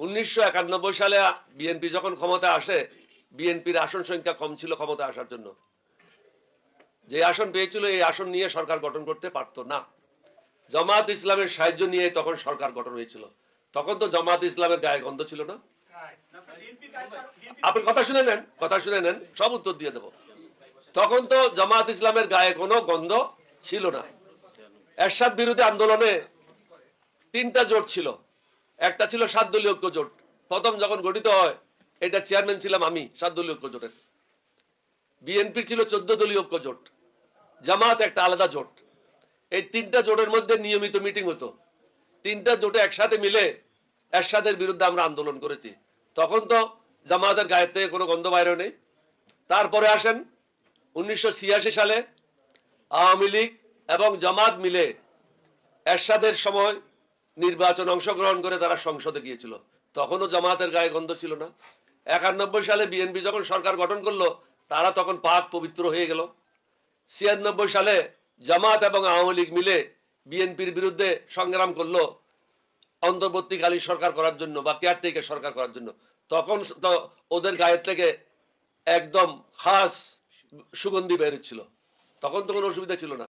1991 সালে বিএনপি যখন ক্ষমতায় আসে, বিএনপির আসন সংখ্যা কম ছিল ক্ষমতায় আসার জন্য। যে আসন পেয়েছিল এই আসন নিয়ে সরকার গঠন করতে পারতো না। জামাত ইসলামের সাহায্য নিয়ে তখন সরকার গঠন হয়েছিল। তখন তো জামাত ইসলামের গায়ে গন্ধ ছিল না। আপনি কথা শুনে নেন, সব উত্তর দিয়ে দেবো। তখন তো জামাত ইসলামের গায়ে কোনো গন্ধ ছিল না। এরশাদ বিরোধী আন্দোলনে 3টা জোট ছিল। একটা ছিল 7 দলীয় ঐক্য জোট। প্রথম যখন গঠিত হয়, এটা চেয়ারম্যান ছিলাম আমি 7 দলীয় ঐক্য জোটের। বিএনপি ছিল 14 দলীয় ঐক্য জোট, জামাত একটা আলাদা জোট। এই 3টা জোটের মধ্যে নিয়মিত মিটিং হতো। 3টা জোটে একসাথে মিলে এরশাদের বিরুদ্ধে আমরা আন্দোলন করেছি। তখন তো জামাতের গায়ের থেকে কোনো গন্ধ বাইরে নেই। তারপরে আসেন 1986 সালে আওয়ামী লীগ এবং জামাত মিলে এরশাদের সময় নির্বাচন অংশগ্রহণ করে তারা সংসদে গিয়েছিল। তখনও জামাতের গায়ে গন্ধ ছিল না। 91 সালে বিএনপি যখন সরকার গঠন করলো, তারা তখন পাক পবিত্র হয়ে গেল। 96 সালে জামাত এবং আওয়ামী লীগ মিলে বিএনপির বিরুদ্ধে সংগ্রাম করলো অন্তর্বর্তীকালীন সরকার করার জন্য বা কেয়ারটেকার সরকার করার জন্য। তখন তো ওদের গায়ের থেকে একদম খাস সুগন্ধি বের হচ্ছিল। তখন তো কোনো অসুবিধা ছিল না।